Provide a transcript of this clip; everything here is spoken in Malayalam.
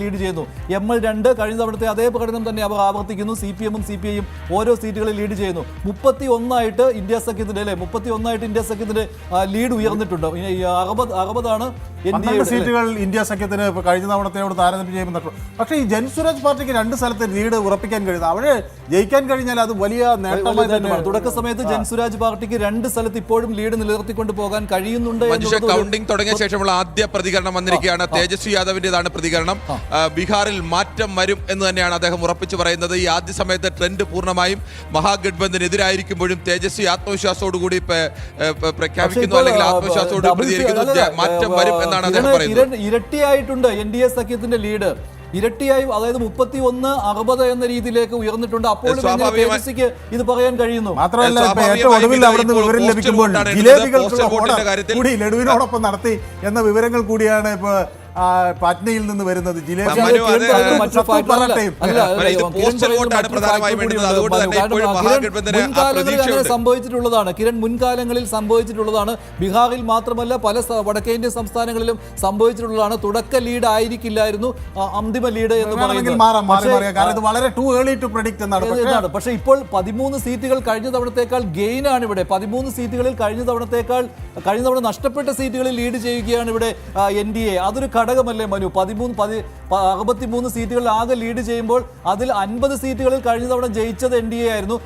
ലീഡ് ചെയ്യുന്നു. ML2 കഴിഞ്ഞ തവണത്തെ അതേ പ്രകടനം തന്നെ അവർ ആവർത്തിക്കുന്നു. CPM-ഉം CPI-യും ഓരോ സീറ്റുകളിൽ ലീഡ് ചെയ്യുന്നു. 31 ഇന്ത്യ സഖ്യത്തിന്റെ അല്ലെ 31 ഇന്ത്യ സഖ്യത്തിന്റെ ലീഡ് ഉയർന്നിട്ടുണ്ട്. 60 സീറ്റുകൾ ഇന്ത്യ സഖ്യത്തിന് കഴിഞ്ഞ തവണത്തിനോട് താരതമ്യം ചെയ്യുമ്പോൾ. പക്ഷേ ഈ ജൻസുരാജ് പാർട്ടിക്ക് 2 സ്ഥലത്ത് ലീഡ് ഉറപ്പിക്കാൻ കഴിയുന്നത് അവിടെ ജയിക്കാൻ കഴിഞ്ഞാൽ അത് വലിയ നേട്ടമായി തന്നെയാണ്. തുടക്ക സമയത്ത് ജൻസുരാജ് പാർട്ടിക്ക് 2 സ്ഥലത്ത് ഇപ്പോഴും ലീഡ് നിലനിർത്തിക്കൊണ്ട് പോകാൻ കഴിയുന്നുണ്ട്. കൗണ്ടിംഗ് തുടങ്ങിയ ശേഷമുള്ള ആദ്യ പ്രതികരണം വന്നിരിക്കുകയാണ്. തേജസ്വി യാദവിന്റേതാണ് പ്രതികരണം. ബീഹാറിൽ മാറ്റം വരും എന്ന് തന്നെയാണ് അദ്ദേഹം ഉറപ്പിച്ചു പറയുന്നത്. ഈ ആദ്യ സമയത്ത് ട്രെൻഡ് പൂർണ്ണമായും മഹാഗഡ്ബന്ധിനെതിരായിരിക്കുമ്പോഴും തേജസ്വി ആത്മവിശ്വാസത്തോടുകൂടി പ്രഖ്യാപിക്കുന്നു, അല്ലെങ്കിൽ ആത്മവിശ്വാസത്തോട് പ്രതികരിക്കുന്നു. മാറ്റം വരും എന്നാണ് അദ്ദേഹം പറയുന്നത്. ഇരട്ടിയായിട്ടുണ്ട് NDA സഖ്യത്തിന്റെ ലീഡ്, ഇരട്ടിയായി, അതായത് 31-60 എന്ന രീതിയിലേക്ക് ഉയർന്നിട്ടുണ്ട്. അപ്പോൾ തേജസ്വിക്ക് ഇത് പറയാൻ കഴിയുന്നു. മാത്രമല്ല ഏറ്റവും ഒടുവിൽ അവിടുന്ന് വിവരം ലഭിക്കുമ്പോൾ ജിലേബികൾക്കുള്ള കൂടി ലഡുവിനോടൊപ്പം നടത്തി എന്ന വിവരങ്ങൾ കൂടിയാണ് ഇപ്പൊ പാറ്റ്നയിൽ നിന്ന് വരുന്നത്. സംഭവിച്ചിട്ടുള്ളതാണ് കിരൺ, മുൻകാലങ്ങളിൽ സംഭവിച്ചിട്ടുള്ളതാണ്. ബീഹാറിൽ മാത്രമല്ല പല വടക്കേന്ത്യൻ സംസ്ഥാനങ്ങളിലും സംഭവിച്ചിട്ടുള്ളതാണ്. തുടക്ക ലീഡ് ആയിരിക്കില്ലായിരുന്നു അന്തിമ ലീഡ് എന്ന് പറയുന്നത്. പക്ഷേ ഇപ്പോൾ 13 സീറ്റുകൾ കഴിഞ്ഞ തവണത്തേക്കാൾ ഗെയിൻ ആണ് ഇവിടെ. 13 സീറ്റുകളിൽ കഴിഞ്ഞ തവണ നഷ്ടപ്പെട്ട സീറ്റുകളിൽ ലീഡ് ചെയ്യുകയാണ് ഇവിടെ NDA. അതൊരു ഘടകമല്ലേ മനു? 63 സീറ്റുകളിൽ ആകെ ലീഡ് ചെയ്യുമ്പോൾ അതിൽ 50 സീറ്റുകളിൽ കഴിഞ്ഞ തവണ ജയിച്ചത് NDA ആയിരുന്നു.